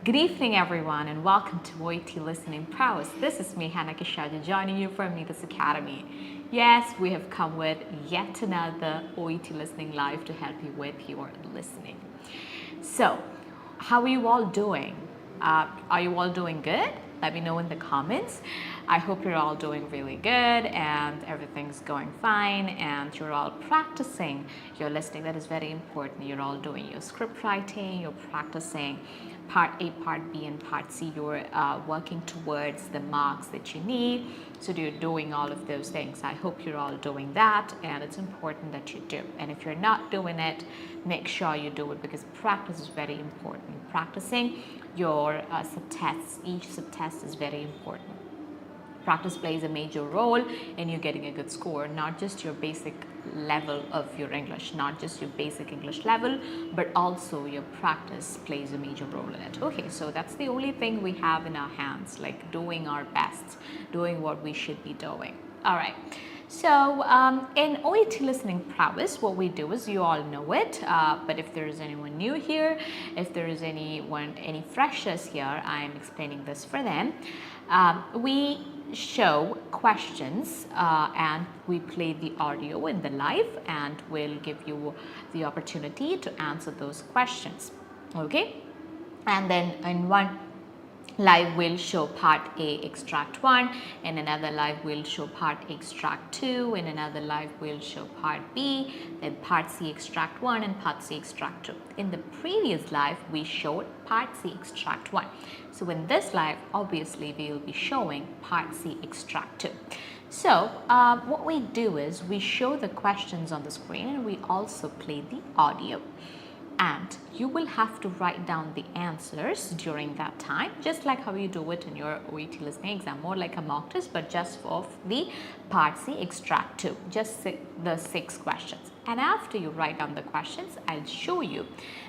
Good evening, everyone, and welcome to OET Listening Prowess. This is me, Shaji, joining you from this Academy. Yes, we have come with yet another OET Listening Live to help you with your listening. So, how are you all doing? Are you all doing good? Let me know in the comments. I hope you're all doing really good and everything's going fine and you're all practicing your listening. That is very important. You're all doing your script writing, you're practicing part A, part B, and part C. You're working towards the marks that you need. So you're doing all of those things. I hope you're all doing that, and it's important that you do. And if you're not doing it, make sure you do it, because practice is very important. Practicing your subtests, each subtest is very important. Practice plays a major role in you getting a good score, not just your basic level of your English, not just your basic English level, but also your practice plays a major role in it. Okay, so that's the only thing we have in our hands, like doing our best, doing what we should be doing. All right. So in OET Listening Prowess, what we do is, you all know it, but if there is anyone new here, if there is any freshers here, I'm explaining this for them. We show questions and we play the audio in the live, and we'll give you the opportunity to answer those questions. Okay, and then in one live we'll show part A extract 1, in another live we'll show part A extract 2, in another live we'll show part B, then part C extract 1 and part C extract 2. In the previous live we showed part C extract 1. So in this live, obviously we will be showing part C extract 2. So what we do is, we show the questions on the screen and we also play the audio. And you will have to write down the answers during that time, just like how you do it in your OET listening exam, more like a mock test, but just for the part C extract 2, just the 6 questions. And after you write down the questions, I'll show you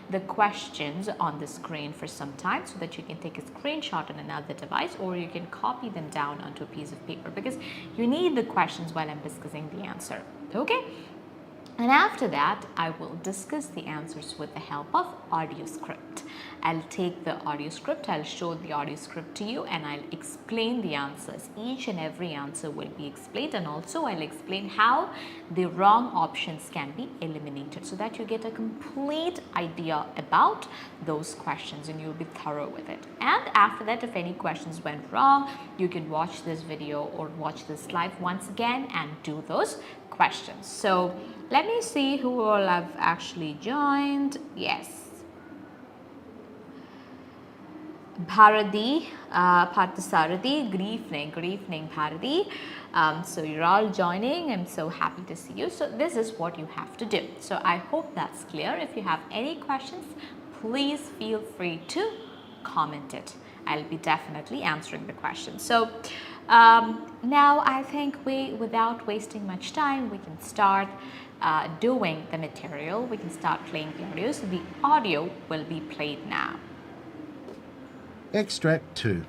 the questions on the screen for some time, so that you can take a screenshot on another device, or you can copy them down onto a piece of paper, because you need the questions while I'm discussing the answer. Okay? And after that, I will discuss the answers with the help of audio script. I'll take the audio script, I'll show the audio script to you, and I'll explain the answers. Each and every answer will be explained, and also I'll explain how the wrong options can be eliminated, so that you get a complete idea about those questions and you'll be thorough with it. And after that, if any questions went wrong, you can watch this video or watch this live once again and do those questions. So let me see who all have actually joined. Yes, Bharati, Parthasarathi, good evening Bharati. So you're all joining. I'm so happy to see you. So this is what you have to do. So I hope that's clear. If you have any questions, please feel free to comment it. I'll be definitely answering the question. So now I think without wasting much time, we can start doing the material. We can start playing the audio. So the audio will be played now. Extract 2,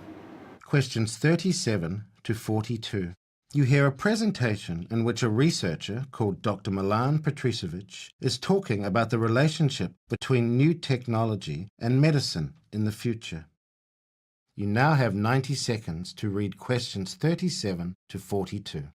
questions 37 to 42. You hear a presentation in which a researcher called Dr. Milan Petricevic is talking about the relationship between new technology and medicine in the future. You now have 90 seconds to read questions 37 to 42.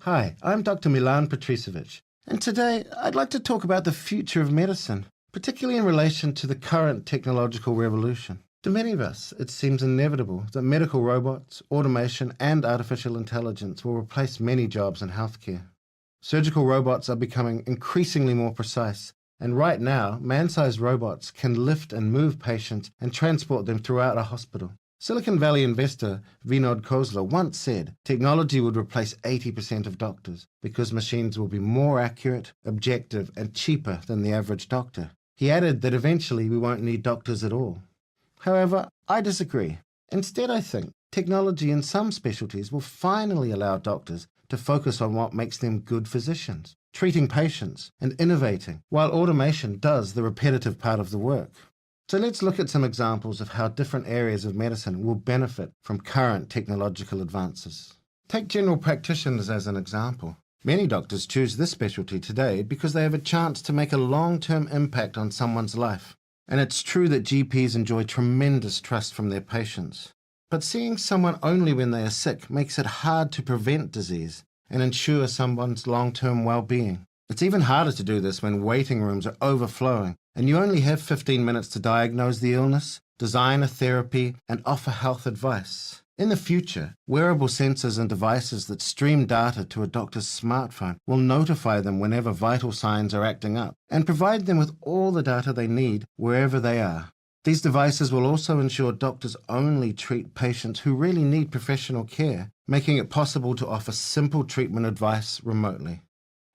Hi, I'm Dr. Milan Petricevic, and today I'd like to talk about the future of medicine, particularly in relation to the current technological revolution. To many of us, it seems inevitable that medical robots, automation, and artificial intelligence will replace many jobs in healthcare. Surgical robots are becoming increasingly more precise, and right now, man-sized robots can lift and move patients and transport them throughout a hospital. Silicon Valley investor Vinod Khosla once said technology would replace 80% of doctors because machines will be more accurate, objective, and cheaper than the average doctor. He added that eventually we won't need doctors at all. However, I disagree. Instead, I think technology in some specialties will finally allow doctors to focus on what makes them good physicians, treating patients and innovating, while automation does the repetitive part of the work. So let's look at some examples of how different areas of medicine will benefit from current technological advances. Take general practitioners as an example. Many doctors choose this specialty today because they have a chance to make a long-term impact on someone's life. And it's true that GPs enjoy tremendous trust from their patients. But seeing someone only when they are sick makes it hard to prevent disease and ensure someone's long-term well-being. It's even harder to do this when waiting rooms are overflowing and you only have 15 minutes to diagnose the illness, design a therapy, and offer health advice. In the future, wearable sensors and devices that stream data to a doctor's smartphone will notify them whenever vital signs are acting up and provide them with all the data they need wherever they are. These devices will also ensure doctors only treat patients who really need professional care, making it possible to offer simple treatment advice remotely.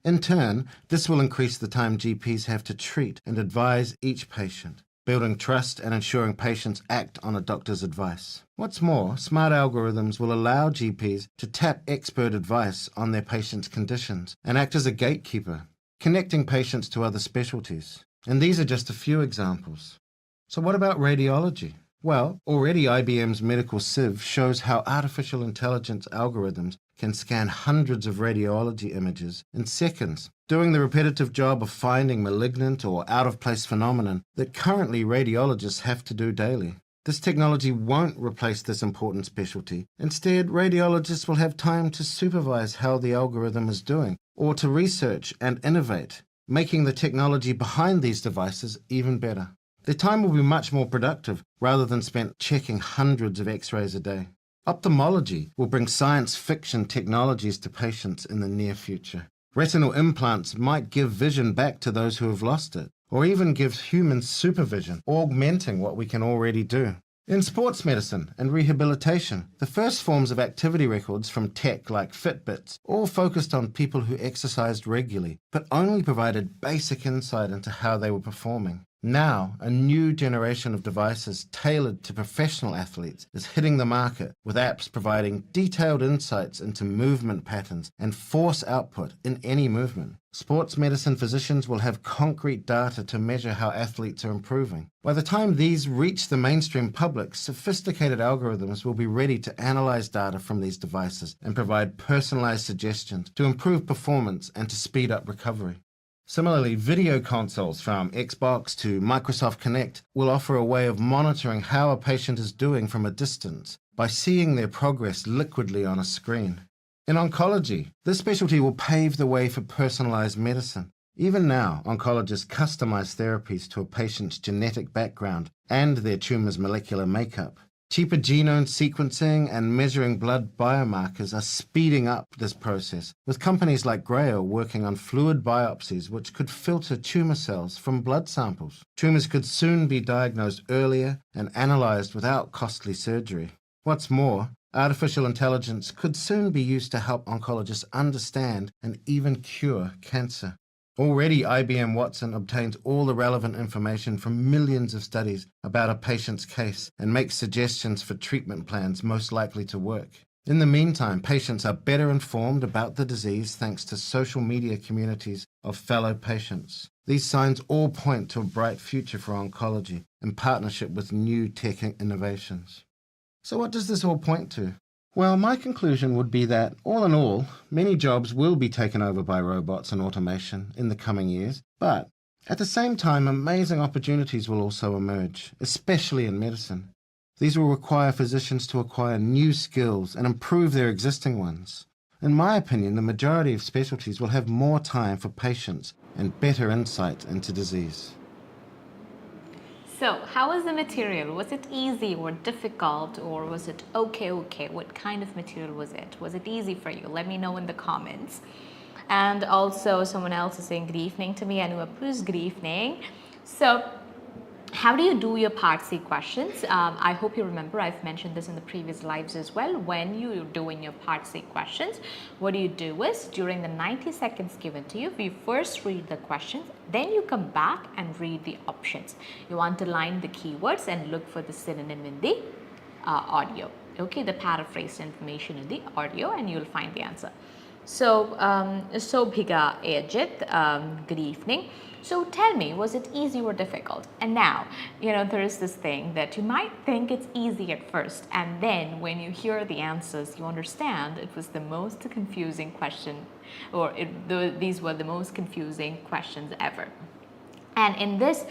In turn, this will increase the time GPs have to treat and advise each patient, building trust and ensuring patients act on a doctor's advice. What's more, smart algorithms will allow GPs to tap expert advice on their patients' conditions and act as a gatekeeper, connecting patients to other specialties. And these are just a few examples. So what about radiology? Well, already IBM's medical sieve shows how artificial intelligence algorithms can scan hundreds of radiology images in seconds, doing the repetitive job of finding malignant or out-of-place phenomenon that currently radiologists have to do daily. This technology won't replace this important specialty. Instead, radiologists will have time to supervise how the algorithm is doing, or to research and innovate, making the technology behind these devices even better. Their time will be much more productive rather than spent checking hundreds of x-rays a day. Ophthalmology will bring science fiction technologies to patients in the near future. Retinal implants might give vision back to those who have lost it, or even give human supervision, augmenting what we can already do. In sports medicine and rehabilitation, the first forms of activity records from tech like Fitbits all focused on people who exercised regularly, but only provided basic insight into how they were performing. Now, a new generation of devices tailored to professional athletes is hitting the market, with apps providing detailed insights into movement patterns and force output in any movement. Sports medicine physicians will have concrete data to measure how athletes are improving. By the time these reach the mainstream public, sophisticated algorithms will be ready to analyze data from these devices and provide personalized suggestions to improve performance and to speed up recovery. Similarly, video consoles from Xbox to Microsoft Kinect will offer a way of monitoring how a patient is doing from a distance by seeing their progress liquidly on a screen. In oncology, this specialty will pave the way for personalized medicine. Even now, oncologists customize therapies to a patient's genetic background and their tumor's molecular makeup. Cheaper genome sequencing and measuring blood biomarkers are speeding up this process, with companies like Grail working on fluid biopsies which could filter tumor cells from blood samples. Tumors could soon be diagnosed earlier and analyzed without costly surgery. What's more, artificial intelligence could soon be used to help oncologists understand and even cure cancer. Already, IBM Watson obtains all the relevant information from millions of studies about a patient's case and makes suggestions for treatment plans most likely to work. In the meantime, patients are better informed about the disease thanks to social media communities of fellow patients. These signs all point to a bright future for oncology in partnership with new tech innovations. So what does this all point to? Well, my conclusion would be that, all in all, many jobs will be taken over by robots and automation in the coming years, but at the same time, amazing opportunities will also emerge, especially in medicine. These will require physicians to acquire new skills and improve their existing ones. In my opinion, the majority of specialties will have more time for patients and better insight into disease. So, how was the material? Was it easy or difficult, or was it okay? What kind of material was it? Was it easy for you? Let me know in the comments. And also, someone else is saying good evening to me. Anuapu's good evening. So, how do you do your Part C questions? I hope you remember I've mentioned this in the previous lives as well. When you're doing your Part C questions, what you do is during the 90 seconds given to you, you first read the questions, then you come back and read the options. You underline the keywords and look for the synonym in the audio. Okay, the paraphrased information in the audio, and you'll find the answer. So, 𝐿𝐵𝐺𝐻, good evening. So tell me, was it easy or difficult? And now, there is this thing that you might think it's easy at first, and then when you hear the answers, you understand it was the most confusing question, or these were the most confusing questions ever. And in this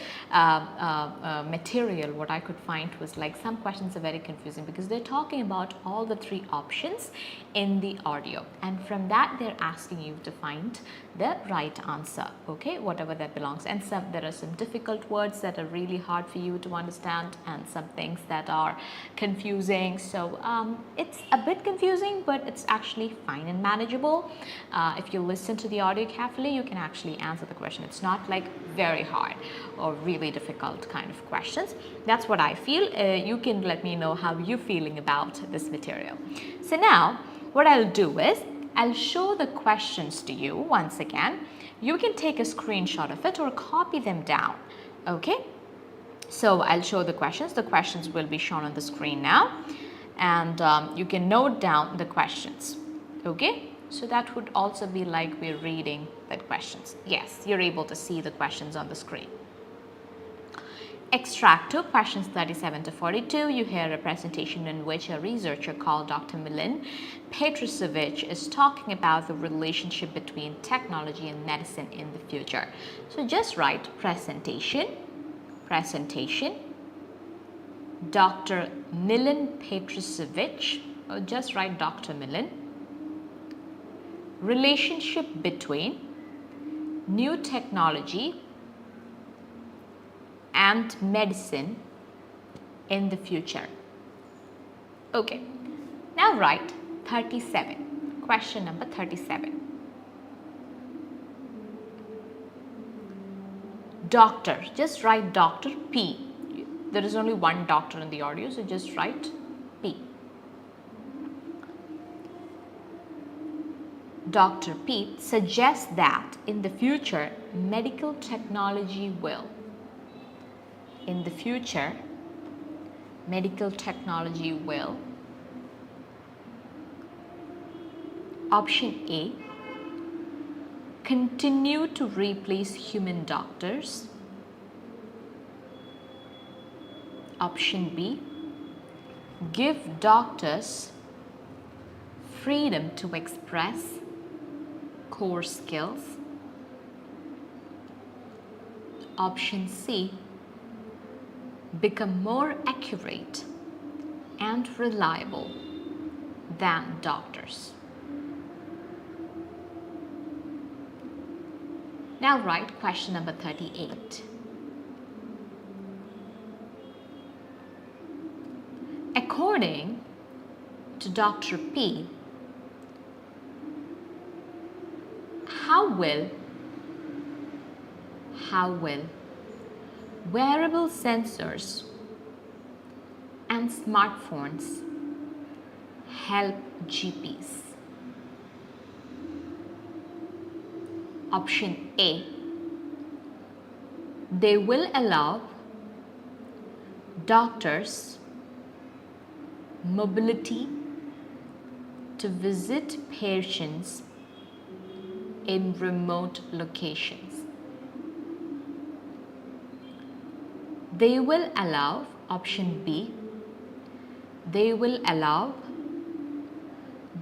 material, what I could find was like some questions are very confusing because they're talking about all the 3 options in the audio, and from that they're asking you to find the right answer, okay, whatever that belongs. And there are some difficult words that are really hard for you to understand, and some things that are confusing. So it's a bit confusing, but it's actually fine and manageable. If you listen to the audio carefully, you can actually answer the question. It's not like very hard or really difficult kind of questions. That's what I feel. You can let me know how you're feeling about this material. So now what I'll do is I'll show the questions to you once again. You can take a screenshot of it or copy them down. Okay, so I'll show the questions. The questions will be shown on the screen now, and you can note down the questions. Okay, so that would also be like we're reading the questions. Yes, you're able to see the questions on the screen. Extract 2, questions 37 to 42. You hear a presentation in which a researcher called Dr. Milan Petricevic is talking about the relationship between technology and medicine in the future. So just write presentation, Dr. Milan Petricevic, or just write Dr. Milan. Relationship between new technology and medicine in the future. Okay, now write 37, question number 37. Doctor, just write Dr. P. There is only one doctor in the audio, so just write P. Dr. P suggests that in the future, medical technology will. In the future, medical technology will. Option A, continue to replace human doctors. Option B, give doctors freedom to express core skills. Option C, become more accurate and reliable than doctors. Now write question number 38. According to Dr. P, how will wearable sensors and smartphones help GPs? Option A, they will allow doctors mobility to visit patients in remote locations. They will allow, option B, they will allow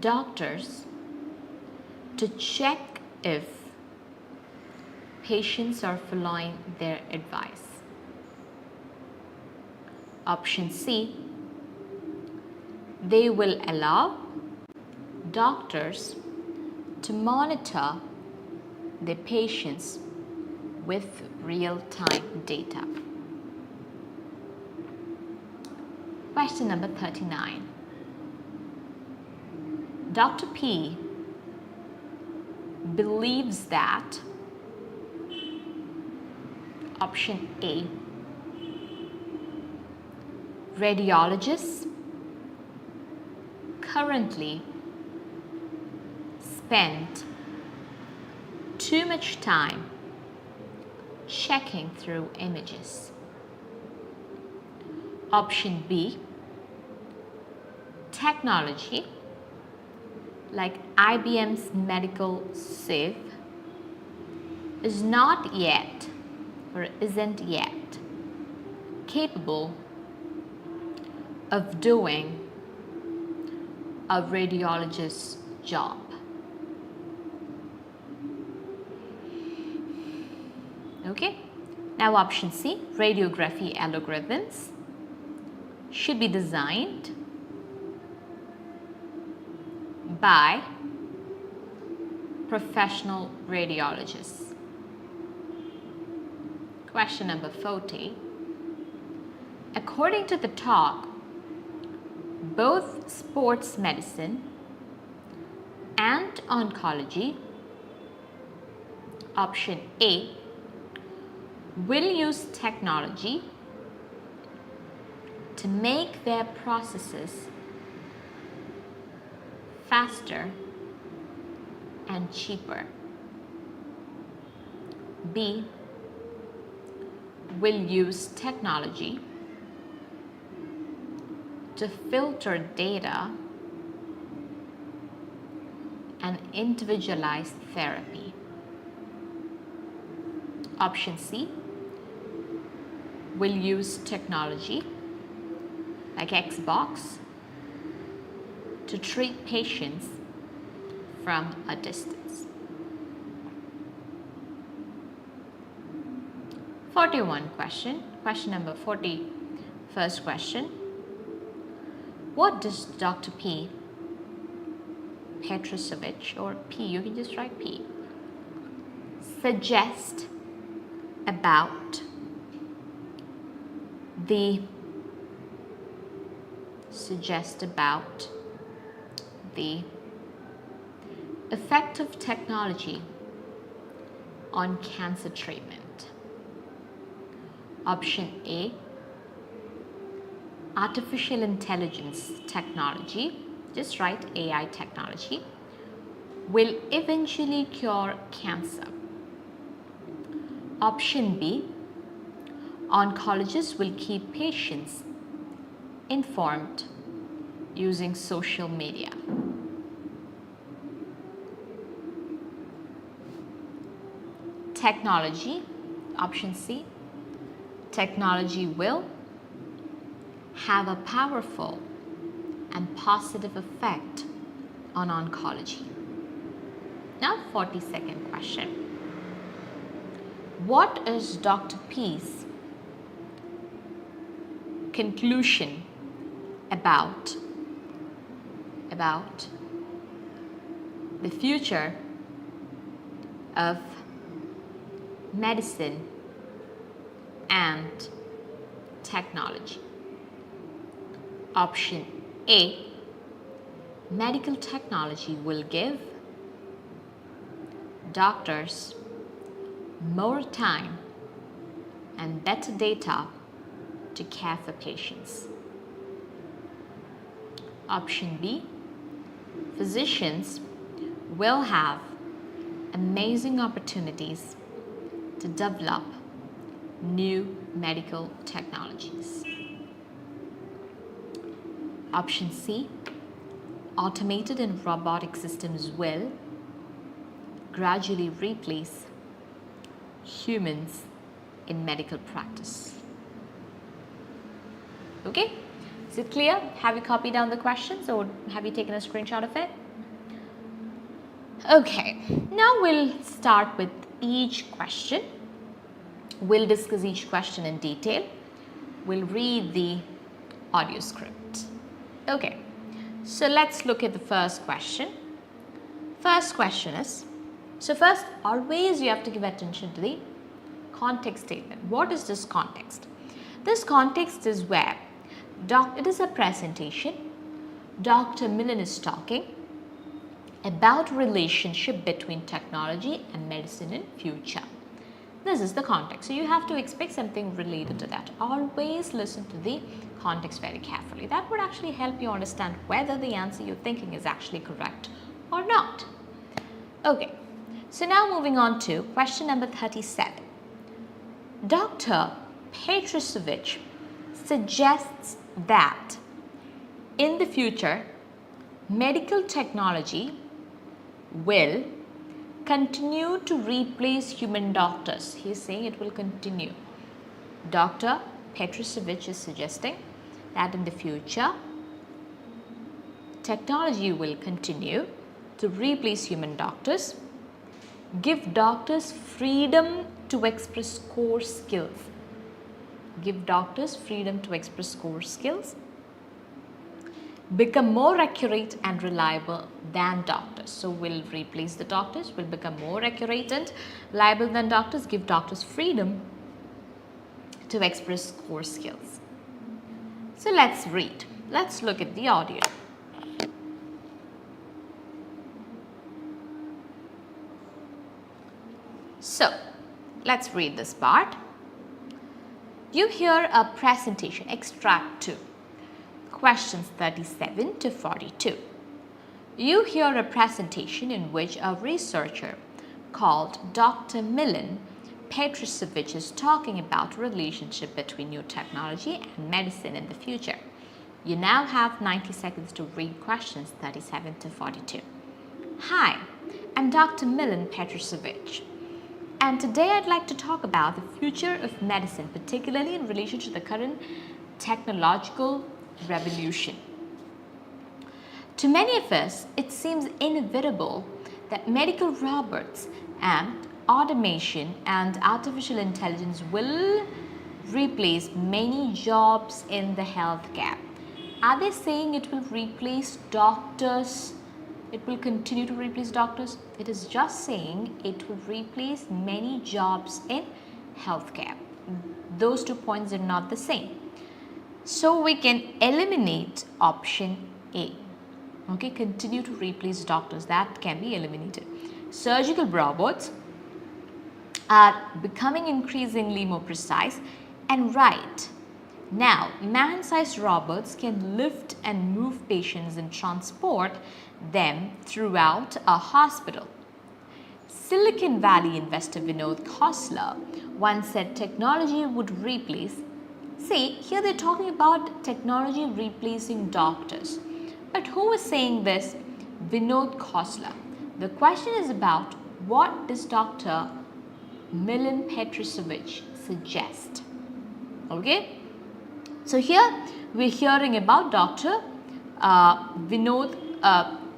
doctors to check if patients are following their advice. Option C, they will allow doctors to monitor their patients with real-time data. Question number 39. Dr. P believes that option A, radiologists currently spend too much time checking through images. Option B, technology like IBM's medical 𝐎𝐄𝐓 is not yet or isn't yet capable of doing a radiologist's job. Okay, now option C, radiography algorithms should be designed by professional radiologists. Question number 40. According to the talk, both sports medicine and oncology, option A, will use technology to make their processes faster and cheaper. B, will use technology to filter data and individualize therapy. Option C, will use technology like Xbox to treat patients from a distance. 41 question number 40, first question. What does Dr. P. Petrusevich, or P, you can just write P, suggest about the effect of technology on cancer treatment? Option A, artificial intelligence technology, just write AI technology, will eventually cure cancer. Option B, oncologists will keep patients informed using social media. Technology, option C, technology will have a powerful and positive effect on oncology. Now, 42nd question. What is Dr. P's conclusion about the future of medicine and technology? Option A, medical technology will give doctors more time and better data to care for patients. Option B, physicians will have amazing opportunities to develop new medical technologies. Option C, automated and robotic systems will gradually replace humans in medical practice. Okay, is it clear? Have you copied down the questions or have you taken a screenshot of it? Okay, now we'll start with each question. We'll discuss each question in detail. We'll read the audio script. Okay, so let's look at the first question. First question is, so first always you have to give attention to the context statement. What is this context? This context is where it is a presentation. Dr. Millen is talking about relationship between technology and medicine in future. This is the context. So you have to expect something related to that. Always listen to the context very carefully. That would actually help you understand whether the answer you're thinking is actually correct or not. Okay, so now moving on to question number 37. Dr. Petrusevich suggests that in the future, medical technology will continue to replace human doctors. He is saying it will continue. Dr. Petrusevich is suggesting that in the future, technology will continue to replace human doctors, give doctors freedom to express core skills. Give doctors freedom to express core skills, become more accurate and reliable than doctors. So we'll replace the doctors, will become more accurate and reliable than doctors, give doctors freedom to express core skills. So let's read. Let's look at the audio. So let's read this part. You hear a presentation, extract 2. Questions 37 to 42. You hear a presentation in which a researcher called Dr. Milan Petrusevich is talking about relationship between new technology and medicine in the future. You now have 90 seconds to read questions 37 to 42. Hi, I'm Dr. Milan Petrusevich, and today I'd like to talk about the future of medicine, particularly in relation to the current technological revolution. To many of us, it seems inevitable that medical robots and automation and artificial intelligence will replace many jobs in the healthcare. Are they saying it will replace doctors? It will continue to replace doctors? It is just saying it will replace many jobs in healthcare. Those 2 points are not the same. So we can eliminate option A. Okay, continue to replace doctors. That can be eliminated. Surgical robots are becoming increasingly more precise and right. Now, man-sized robots can lift and move patients and transport them throughout a hospital. Silicon Valley investor Vinod Khosla once said technology would replace. See, here they're talking about technology replacing doctors. But who is saying this? Vinod Khosla. The question is about what does Dr. Milan Petrusevich suggest? Okay? So here we're hearing about Dr.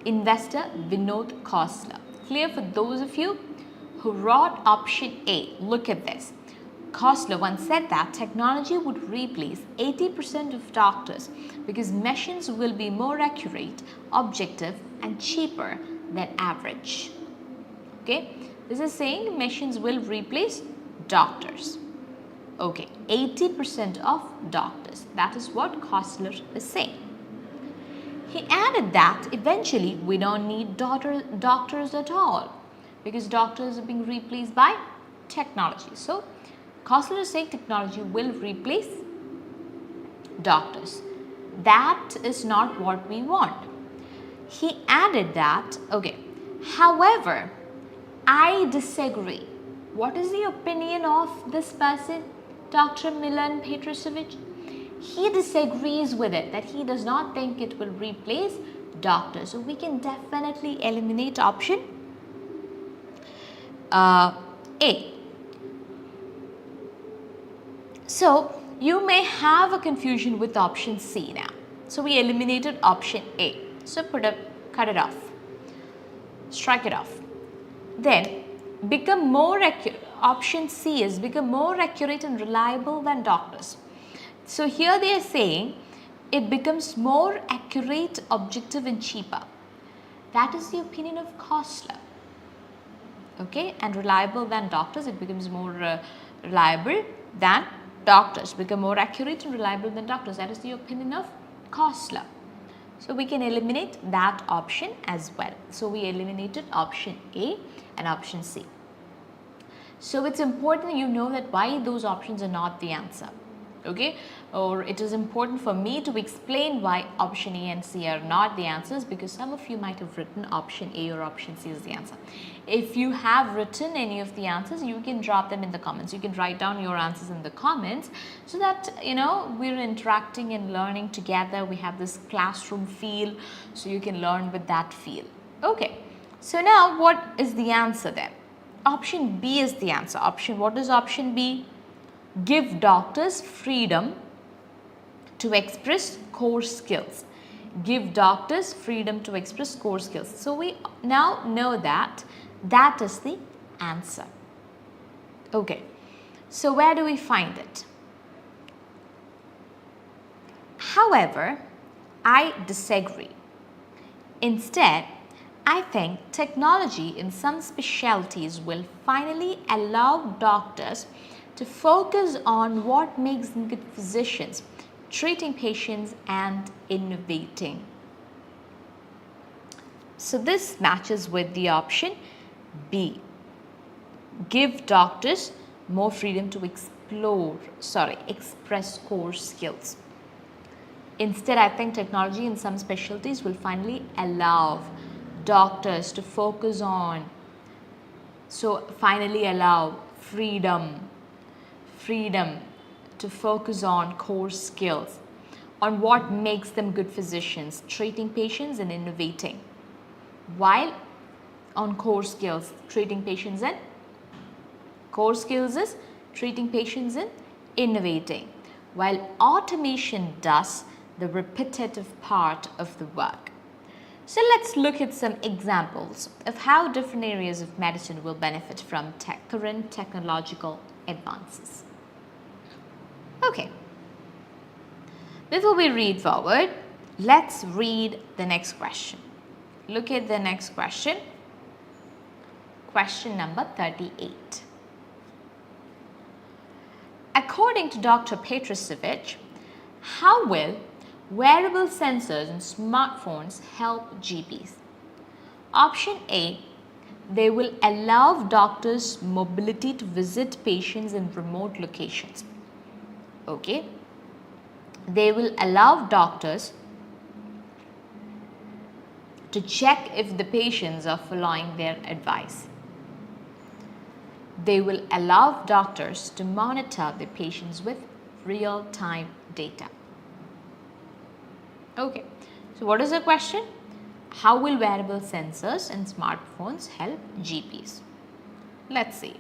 Investor Vinod Khosla. Clear for those of you who wrote option A? Look at this. Khosla once said that technology would replace 80% of doctors because machines will be more accurate, objective and cheaper than average. Okay, this is saying machines will replace doctors. Okay, 80% of doctors. That is what Khosla is saying. He added that eventually we don't need doctors at all because doctors are being replaced by technology. So Khosla is saying technology will replace doctors. That is not what we want. He added that, okay, however, I disagree. What is the opinion of this person, Dr. Milan Petrusevich? He disagrees with it, that he does not think it will replace doctors. So we can definitely eliminate option A. So you may have a confusion with option C now. So we eliminated option A. So cut it off. Strike it off. Then become more accurate. Option C is become more accurate and reliable than doctors. So here they are saying it becomes more accurate, objective and cheaper. That is the opinion of 𝐎𝐄𝐓. Okay, and reliable than doctors, it becomes more reliable than doctors, become more accurate and reliable than doctors. That is the opinion of 𝐎𝐄𝐓. So we can eliminate that option as well. So we eliminated option A and option C. So it's important you know that why those options are not the answer. Okay, or it is important for me to explain why option A and C are not the answers, because some of you might have written option A or option C is the answer. If you have written any of the answers, you can drop them in the comments. You can write down your answers in the comments so that we're interacting and learning together. We have this classroom feel, so you can learn with that feel. Okay, so now what is the answer then? Option B is the answer. What is option B? Give doctors freedom to express core skills. Give doctors freedom to express core skills. So we now know that that is the answer. Okay, so where do we find it? However, I disagree. Instead, I think technology in some specialties will finally allow doctors to focus on what makes them good physicians, treating patients and innovating. So this matches with the option B. Give doctors more freedom to express core skills. Instead, I think technology in some specialties will finally allow doctors to focus on, freedom to focus on core skills, on what makes them good physicians, treating patients and innovating. While on core skills, treating patients and core skills is treating patients and innovating, while automation does the repetitive part of the work. So let's look at some examples of how different areas of medicine will benefit from current technological advances. Okay, before we read forward, let's read the next question. Look at the next question. Question number 38. According to Dr. 𝐻𝐿, how will wearable sensors and smartphones help GPs? Option A, they will allow doctors mobility to visit patients in remote locations. Okay, they will allow doctors to check if the patients are following their advice. They will allow doctors to monitor the patients with real-time data. Okay, so what is the question? How will wearable sensors and smartphones help GPs? Let's see.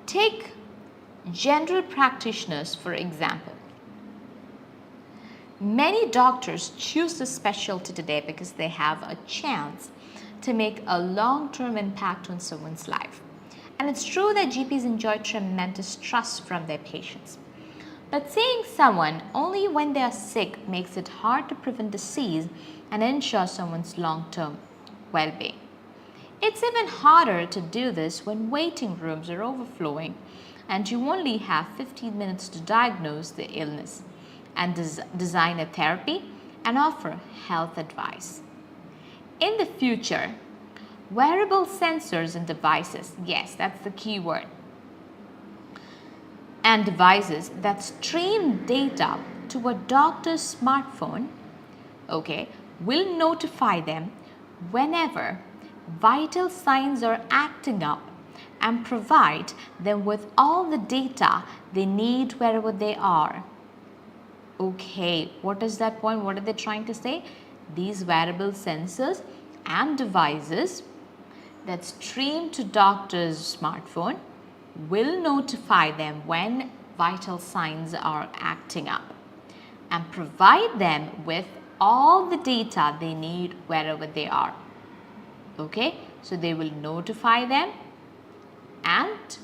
Take general practitioners for example. Many doctors choose this specialty today because they have a chance to make a long-term impact on someone's life. And it's true that GPs enjoy tremendous trust from their patients. But seeing someone only when they are sick makes it hard to prevent disease and ensure someone's long-term well-being. It's even harder to do this when waiting rooms are overflowing and you only have 15 minutes to diagnose the illness and design a therapy and offer health advice. In the future, wearable sensors and devices, yes, that's the key word, and devices that stream data to a doctor's smartphone, okay, will notify them whenever vital signs are acting up and provide them with all the data they need wherever they are. Okay, what is that point? What are they trying to say? These wearable sensors and devices that stream to doctor's smartphone will notify them when vital signs are acting up and provide them with all the data they need wherever they are. Okay, so they will notify them and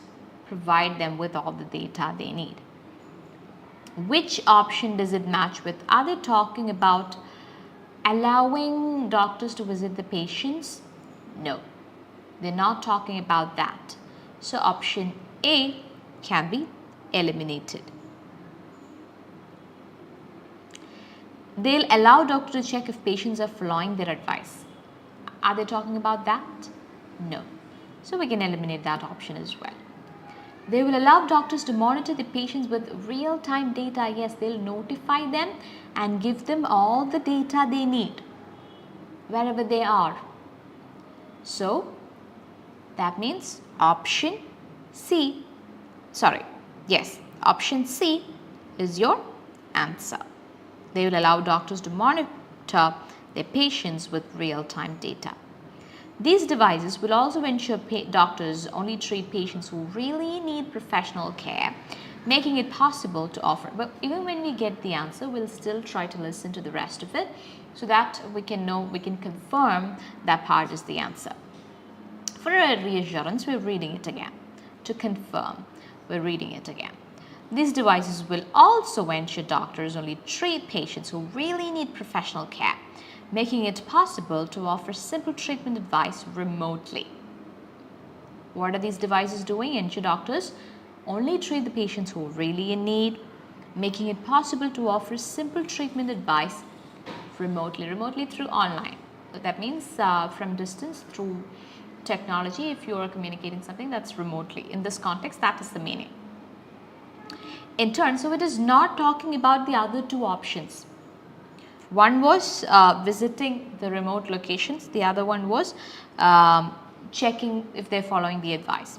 provide them with all the data they need. Which option does it match with? Are they talking about Allowing doctors to visit the patients? No, they're not talking about that. So option A can be eliminated. They'll allow doctor to check if patients are following their advice. Are they talking about that? No. So we can eliminate that option as well. They will allow doctors to monitor the patients with real-time data. Yes, they'll notify them and give them all the data they need wherever they are. So that means option C is your answer. They will allow doctors to monitor their patients with real-time data. These devices will also ensure doctors only treat patients who really need professional care, making it possible to offer. But even when we get the answer, we'll still try to listen to the rest of it so that we can confirm that part is the answer. For a reassurance, we're reading it again. To confirm, we're reading it again. These devices will also ensure doctors only treat patients who really need professional care, making it possible to offer simple treatment advice remotely. What are these devices doing? Ensure doctors only treat the patients who are really in need, making it possible to offer simple treatment advice remotely through online. So that means from distance through technology. If you are communicating something, that's remotely. In this context, that is the meaning. In turn, so it is not talking about the other two options. One was visiting the remote locations. The other one was checking if they're following the advice.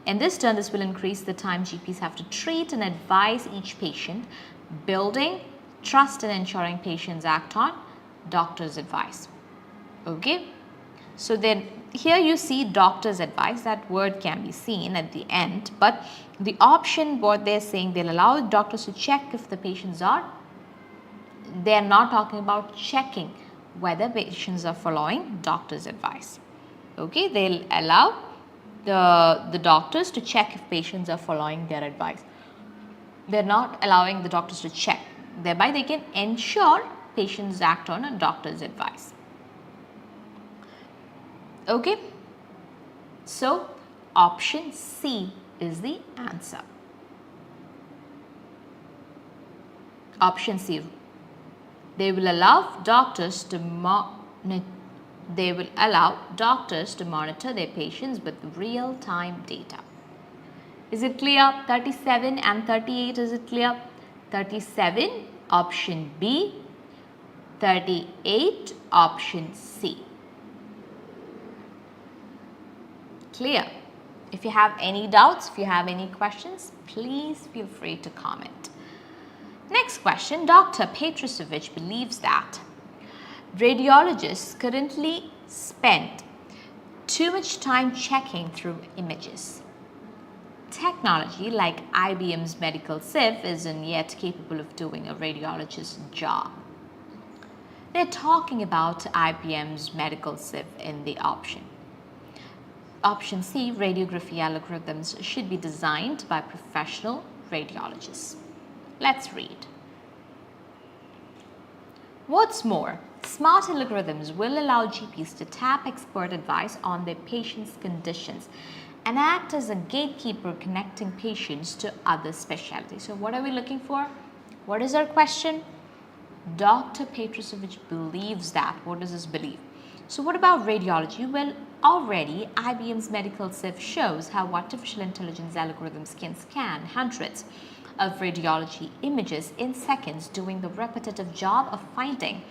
In this turn, this will increase the time GPs have to treat and advise each patient, building trust and ensuring patients act on doctor's advice. Okay. So then here you see doctor's advice. That word can be seen at the end, but the option, what they're saying, they'll allow doctors to check if the patients are. They're not talking about checking whether patients are following doctor's advice. Okay, they'll allow the doctors to check if patients are following their advice. They're not allowing the doctors to check. Thereby, they can ensure patients act on a doctor's advice. Okay, so option C is the answer. Option C. They will allow doctors to monitor their patients with real-time data. Is it clear? 37 and 38, is it clear? 37, option B. 38, option C. Clear? If you have any doubts, if you have any questions, please feel free to comment. Next question, Dr. Petrusevich believes that radiologists currently spend too much time checking through images. Technology like IBM's medical 𝐴𝐶 isn't yet capable of doing a radiologist's job. They're talking about IBM's medical 𝐴𝐶 in the option. Option C, radiography algorithms should be designed by professional radiologists. Let's read. What's more, smart algorithms will allow GPs to tap expert advice on their patients' conditions and act as a gatekeeper connecting patients to other specialties. So what are we looking for? What is our question? Dr. Petrusevich believes that. What does this believe? So what about radiology? Well, already IBM's medical 𝐴𝐶 shows how artificial intelligence algorithms can scan hundreds of radiology images in seconds, doing the repetitive job of finding.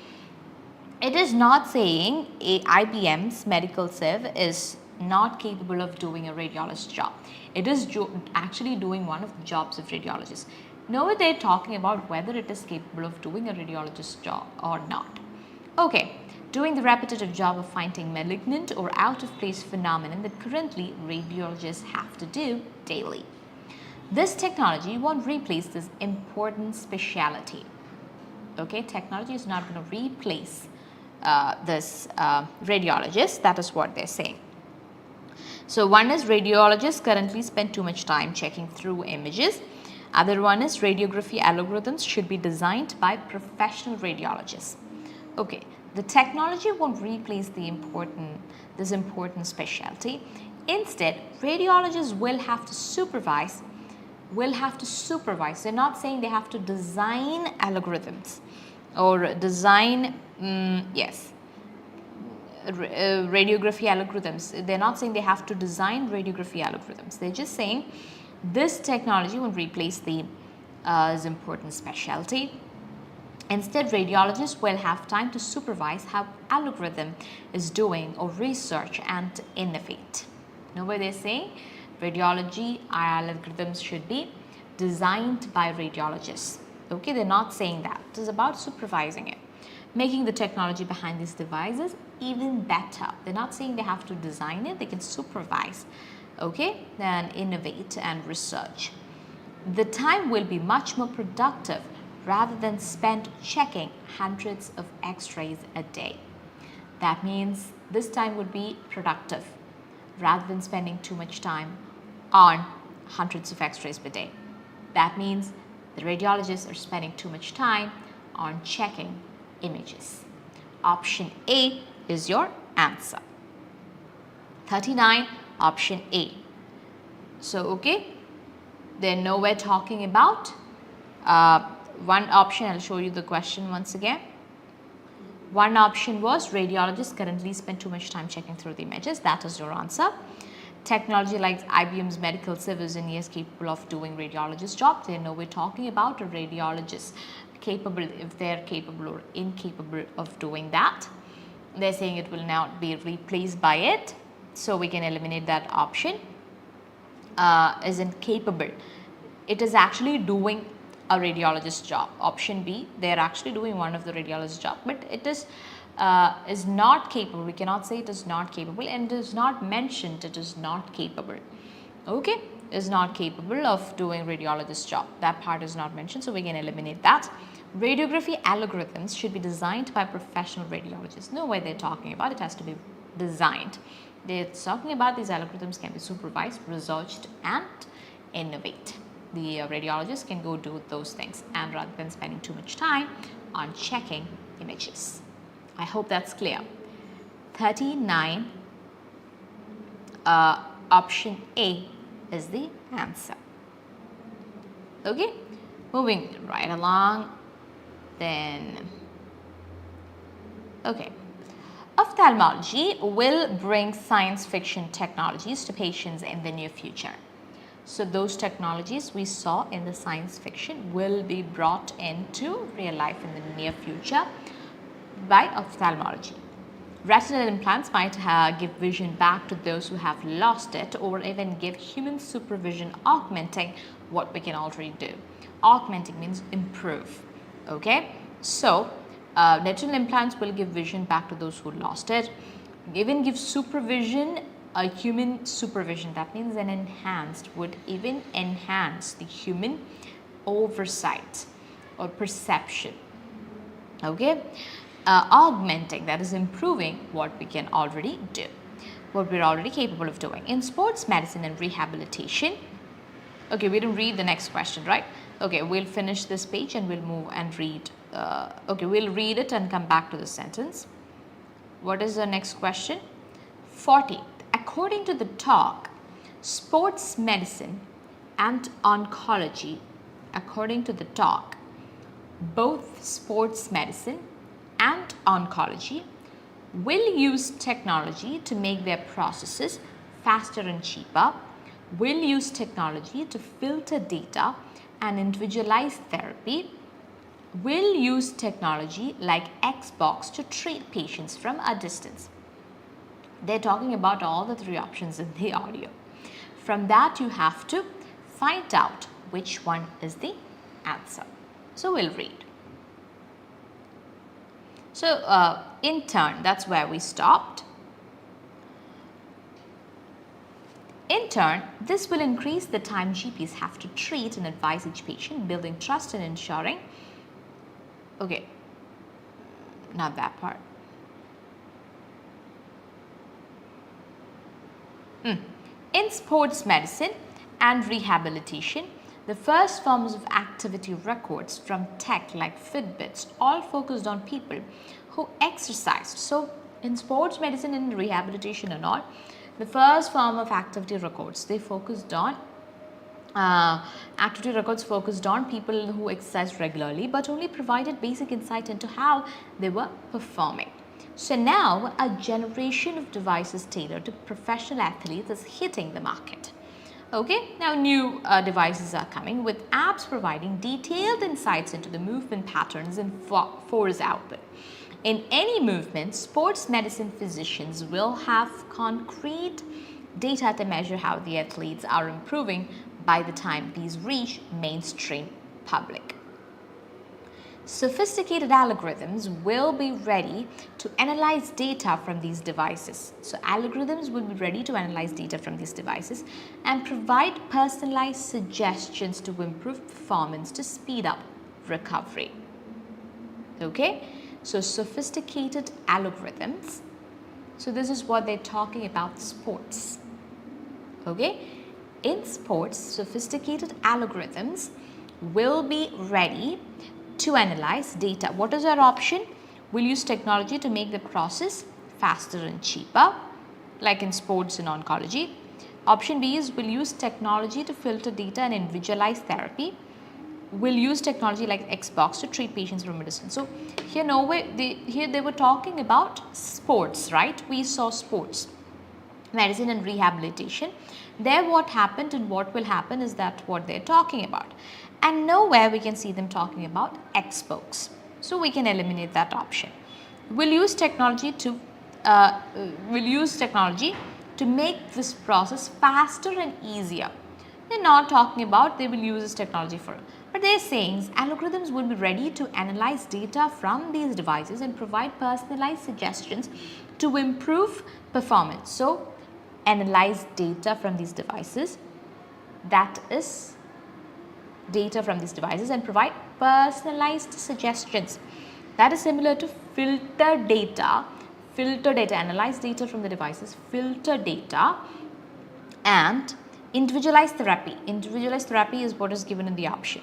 It is not saying IBM's medical 𝐴𝐶 is not capable of doing a radiologist's job. It is actually doing one of the jobs of radiologists. Now they're talking about whether it is capable of doing a radiologist's job or not. Okay, doing the repetitive job of finding malignant or out-of-place phenomenon that currently radiologists have to do daily. This technology won't replace this important specialty. Okay, technology is not going to replace this radiologist. That is what they're saying. So one is radiologists currently spend too much time checking through images. Other one is radiography algorithms should be designed by professional radiologists. Okay, The technology won't replace this important specialty. Instead, radiologists will have to supervise. They're not saying they have to design algorithms or design, radiography algorithms. They're not saying they have to design radiography algorithms. They're just saying this technology won't replace the important specialty. Instead, radiologists will have time to supervise how algorithm is doing or research and innovate. Know what they're saying? Radiology algorithms should be designed by radiologists. Okay, they're not saying that. It is about supervising it, making the technology behind these devices even better. They're not saying they have to design it, they can supervise, okay, then innovate and research. The time will be much more productive rather than spent checking hundreds of x-rays a day. That means this time would be productive rather than spending too much time on hundreds of x-rays per day. That means the radiologists are spending too much time on checking images. Option A is your answer. 39, option A. So, okay, they're nowhere talking about one option. I'll show you the question once again. One option was radiologists currently spend too much time checking through the images. That is your answer. Technology like IBM's medical service is capable of doing radiologist job. They know we're talking about a radiologist capable, if they're capable or incapable of doing that. They're saying it will not be replaced by it. So we can eliminate that option. Isn't capable. It is actually doing a radiologist job. Option B, they are actually doing one of the radiologist job, but it is not capable. We cannot say it is not capable, and it is not mentioned it is not capable. Okay, is not capable of doing radiologist job. That part is not mentioned, so we can eliminate that. Radiography algorithms should be designed by professional radiologists. No way they're talking about it has to be designed. They're talking about these algorithms can be supervised, researched, and innovate. The radiologist can go do those things, and rather than spending too much time on checking images. I hope that's clear. 39, option A is the answer. Okay, moving right along. Then, okay. Ophthalmology will bring science fiction technologies to patients in the near future. So those technologies we saw in the science fiction will be brought into real life in the near future by ophthalmology. Retinal implants might give vision back to those who have lost it, or even give human supervision, augmenting what we can already do. Augmenting means improve. Okay, so retinal implants will give vision back to those who lost it, even give supervision, a human supervision. That means an enhanced, would even enhance the human oversight or perception. Okay, augmenting, that is improving what we can already do, what we're already capable of doing. In sports medicine and rehabilitation, okay, we didn't read the next question, right? Okay, we'll finish this page and we'll move and read. Okay, we'll read it and come back to the sentence. What is the next question? 40. According to the talk, sports medicine and oncology, according to the talk, both sports medicine and oncology will use technology to make their processes faster and cheaper, will use technology to filter data and individualize therapy, will use technology like Xbox to treat patients from a distance. They're talking about all the three options in the audio. From that, you have to find out which one is the answer. So we'll read. So in turn, that's where we stopped. In turn, this will increase the time GPs have to treat and advise each patient, building trust and ensuring. Okay, not that part. In sports medicine and rehabilitation, The first forms of activity records from tech like Fitbits all focused on people who exercised. So in sports medicine and rehabilitation and all, the first form of activity records, they focused on activity records focused on people who exercised regularly but only provided basic insight into how they were performing. So now a generation of devices tailored to professional athletes is hitting the market. Okay, now new devices are coming with apps providing detailed insights into the movement patterns and force output. In any movement, sports medicine physicians will have concrete data to measure how the athletes are improving by the time these reach mainstream public. Sophisticated algorithms will be ready to analyze data from these devices. So algorithms will be ready to analyze data from these devices and provide personalized suggestions to improve performance to speed up recovery. Okay, so sophisticated algorithms. So this is what they're talking about sports. Okay, in sports, sophisticated algorithms will be ready to analyze data. What is our option? We'll use technology to make the process faster and cheaper, like in sports and oncology. Option B is we'll use technology to filter data and individualize therapy. We'll use technology like Xbox to treat patients from a distance. So here they were talking about sports, right? We saw sports, medicine and rehabilitation. There what happened and what will happen is that what they're talking about. And nowhere we can see them talking about Xbox. So we can eliminate that option. We'll use technology to make this process faster and easier. They're not talking about they will use this technology for, but they're saying algorithms will be ready to analyze data from these devices and provide personalized suggestions to improve performance. So analyze data from these devices, that is data from these devices, and provide personalized suggestions. That is similar to filter data, analyze data from the devices, filter data, and individualize therapy. Individualized therapy is what is given in the option.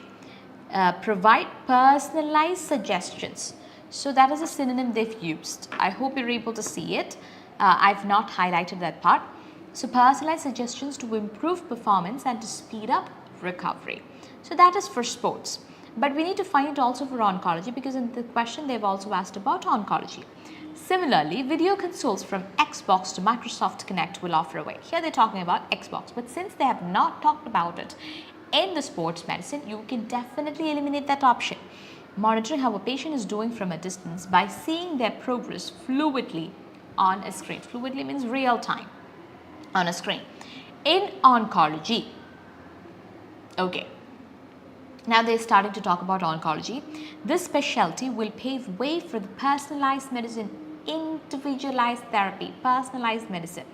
Provide personalized suggestions. So that is a synonym they've used. I hope you're able to see it. I've not highlighted that part. So personalized suggestions to improve performance and to speed up recovery. So that is for sports. But we need to find it also for oncology, because in the question they've also asked about oncology. Similarly, video consoles from Xbox to Microsoft Kinect will offer away. Here they're talking about Xbox, but since they have not talked about it in the sports medicine, you can definitely eliminate that option. Monitoring how a patient is doing from a distance by seeing their progress fluidly on a screen. Fluidly means real time on a screen. In oncology, okay. Now they're starting to talk about oncology. This specialty will pave way for the personalized medicine, individualized therapy, personalized medicine.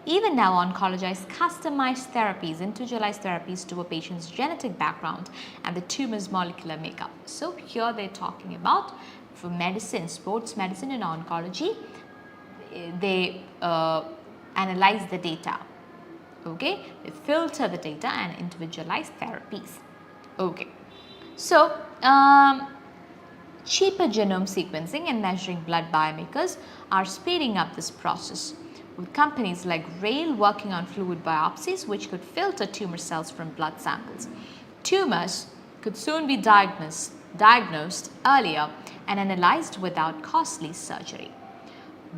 Even now, oncologists customize therapies, individualized therapies to a patient's genetic background and the tumor's molecular makeup. So here they're talking about for medicine, sports medicine and oncology, they analyze the data. Okay, they filter the data and individualize therapies. Okay, so cheaper genome sequencing and measuring blood biomarkers are speeding up this process, with companies like Rail working on fluid biopsies which could filter tumor cells from blood samples. Tumors could soon be diagnosed earlier and analyzed without costly surgery.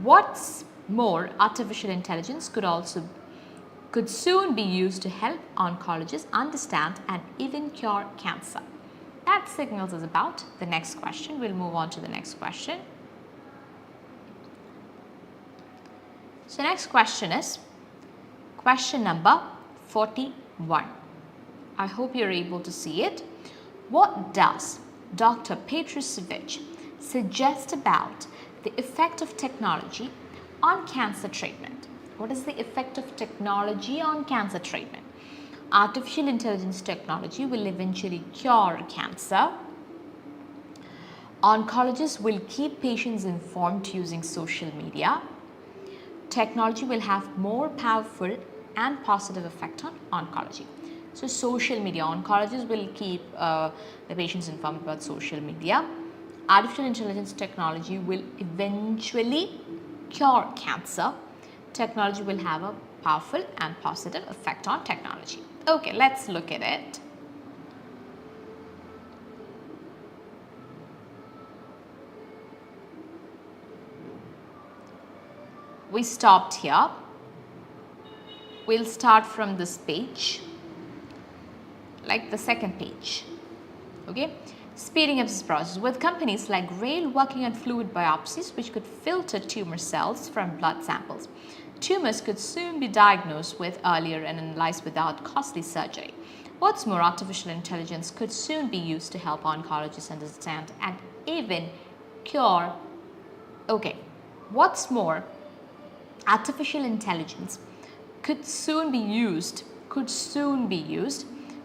What's more, artificial intelligence could soon be used to help oncologists understand and even cure cancer. That signals us about the next question. We'll move on to the next question. So next question is question number 41. I hope you're able to see it. What does Dr. Petrusevich suggest about the effect of technology on cancer treatment? What is the effect of technology on cancer treatment? Artificial intelligence technology will eventually cure cancer. Oncologists will keep patients informed using social media. Technology will have more powerful and positive effect on oncology. So social media, oncologists will keep the patients informed about social media. Artificial intelligence technology will eventually cure cancer. Technology will have a powerful and positive effect on technology. Okay, let's look at it. We stopped here. We'll start from this page, like the second page. Okay, speeding up this process with companies like Grail working on fluid biopsies which could filter tumor cells from blood samples. Tumors could soon be diagnosed with earlier and analyzed without costly surgery. What's more, artificial intelligence could soon be used to help oncologists understand and even cure. Okay, what's more, artificial intelligence could soon be used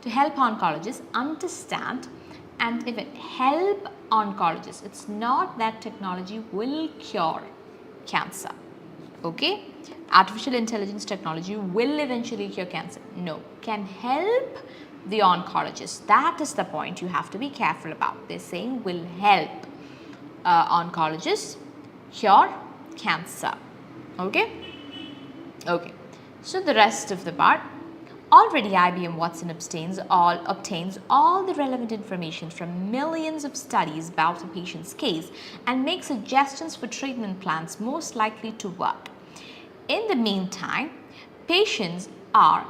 to help oncologists understand and even help oncologists. It's not that technology will cure cancer. Okay, artificial intelligence technology will eventually cure cancer. No, can help the oncologist. That is the point you have to be careful about. They're saying will help oncologists cure cancer. Okay. Okay, so the rest of the part. Already IBM Watson obtains all the relevant information from millions of studies about a patient's case and makes suggestions for treatment plans most likely to work. In the meantime, patients are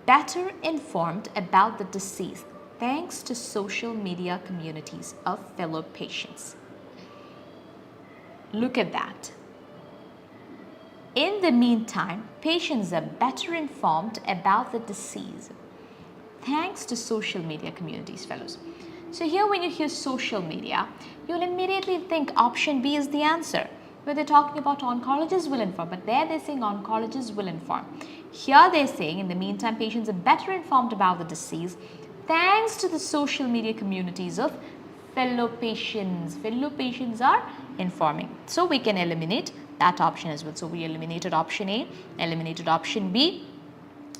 better informed about the disease thanks to social media communities of fellow patients. Look at that. In the meantime, patients are better informed about the disease thanks to social media communities, fellows. So here when you hear social media, you'll immediately think option B is the answer, where they're talking about oncologists will inform, but there they're saying oncologists will inform. Here they're saying in the meantime, patients are better informed about the disease thanks to the social media communities of fellow patients. Fellow patients are informing. So we can eliminate that option as well. So we eliminated option A, eliminated option B.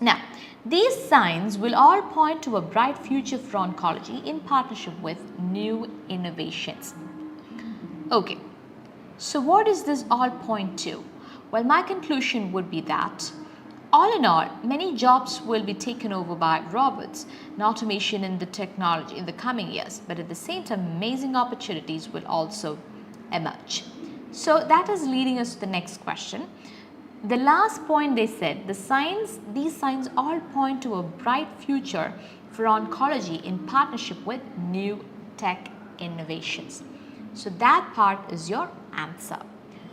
Now, these signs will all point to a bright future for oncology in partnership with new innovations. Okay, so what does this all point to? Well, my conclusion would be that all in all, many jobs will be taken over by robots and automation in the technology in the coming years, but at the same time, amazing opportunities will also emerge. So that is leading us to the next question. The last point they said, these signs all point to a bright future for oncology in partnership with new tech innovations. So that part is your answer.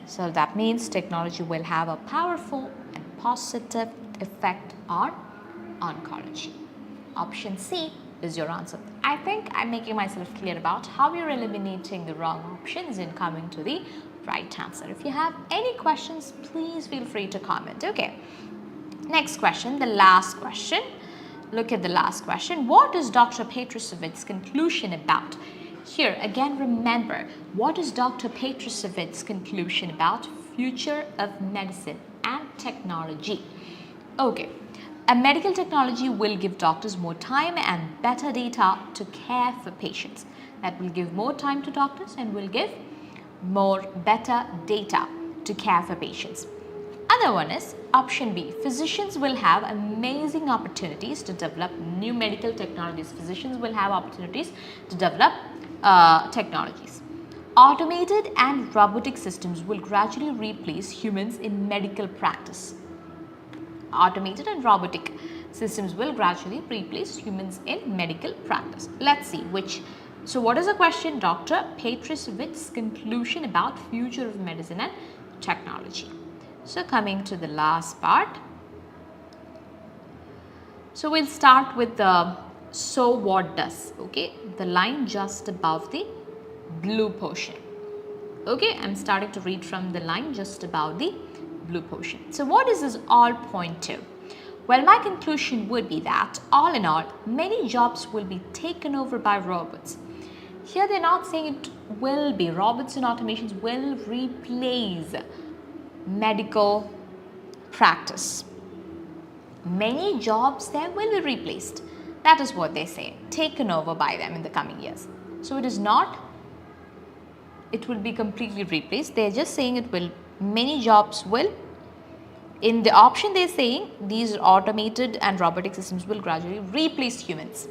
So that means technology will have a powerful and positive effect on oncology. Option C is your answer. I think I'm making myself clear about how you're eliminating the wrong options and coming to the right answer. If you have any questions, please feel free to comment. Okay. Next question, the last question. Look at the last question. What is Dr. 𝐻𝐻 conclusion about? Here again, remember, what is Dr. 𝐻𝐻's conclusion about future of medicine and technology? Okay. A medical technology will give doctors more time and better data to care for patients. That will give more time to doctors and will give better data to care for patients. Other one is option B. Physicians will have amazing opportunities to develop new medical technologies. Physicians will have opportunities to develop technologies. Automated and robotic systems will gradually replace humans in medical practice. Automated and robotic systems will gradually replace humans in medical practice. Let's see which. So what is the question? Dr. 𝐻𝐻's conclusion about future of medicine and technology. So coming to the last part. So we'll start with the so what does, okay, the line just above the blue portion. Okay, I'm starting to read from the line just above the blue portion. So what does this all point to? Well, my conclusion would be that all in all, many jobs will be taken over by robots. Here they're not saying it will be. Robots and automations will replace medical practice. Many jobs there will be replaced. That is what they say, taken over by them in the coming years. So it is not, it will be completely replaced. They're just saying it will, many jobs will. In the option they're saying these automated and robotic systems will gradually replace humans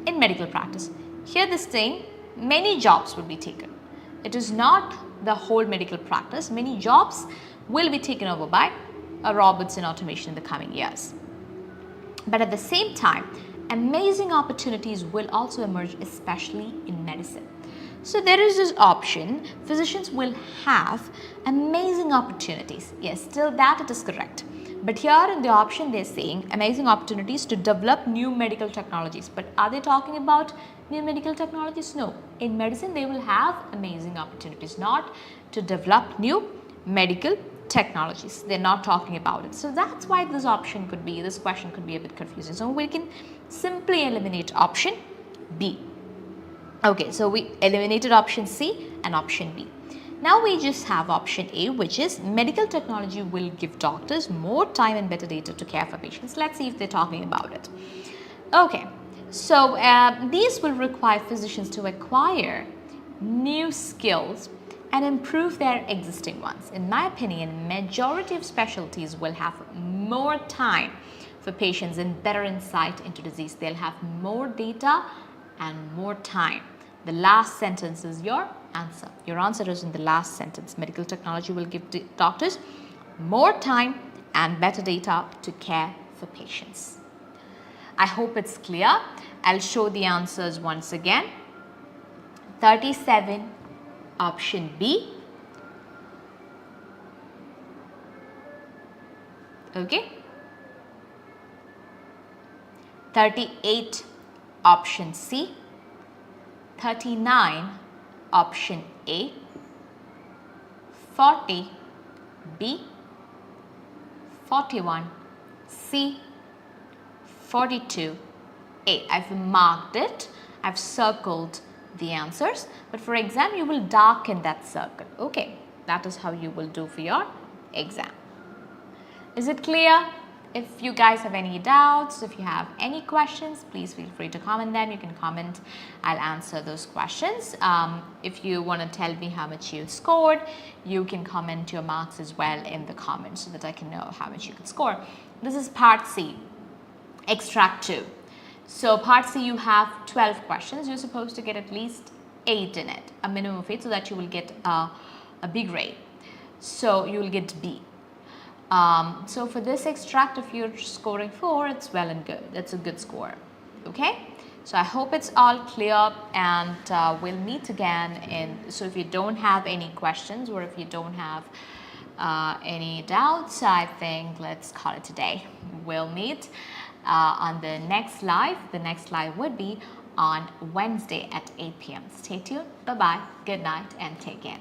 in medical practice. Here this saying many jobs will be taken. It is not the whole medical practice. Many jobs will be taken over by robots and automation in the coming years. But at the same time, amazing opportunities will also emerge, especially in medicine. So there is this option, physicians will have amazing opportunities. Yes, still that it is correct. But here in the option they're saying amazing opportunities to develop new medical technologies. But are they talking about new medical technologies? No. In medicine they will have amazing opportunities, not to develop new medical technologies. They're not talking about it. So that's why this option could be, this question could be a bit confusing. So we can simply eliminate option B. Okay, so we eliminated option C and option B. Now we just have option A, which is medical technology will give doctors more time and better data to care for patients. Let's see if they're talking about it. Okay, so these will require physicians to acquire new skills and improve their existing ones. In my opinion, majority of specialties will have more time for patients and better insight into disease. They'll have more data and more time. The last sentence is your answer. Your answer is in the last sentence. Medical technology will give doctors more time and better data to care for patients. I hope it's clear. I'll show the answers once again. 37, option B. Okay. 38, option C. 39, option A. 40, B. 41, C. 42, A. I've marked it. I've circled the answers, but for exam you will darken that circle. Okay, that is how you will do for your exam. Is it clear? If you guys have any doubts, if you have any questions, please feel free to comment them. You can comment, I'll answer those questions. If you want to tell me how much you scored, you can comment your marks as well in the comments so that I can know how much you could score. This is part C, extract 2. So part C, you have 12 questions. You're supposed to get at least 8 in it, a minimum of 8, so that you will get a B grade. So you will get B. So for this extract, if you're scoring 4, it's well and good. That's a good score. Okay. So I hope it's all clear, and we'll meet again. So if you don't have any questions or if you don't have any doubts, I think let's call it a day. We'll meet on the next live. The next live would be on Wednesday at 8 p.m. Stay tuned. Bye-bye. Good night and take care.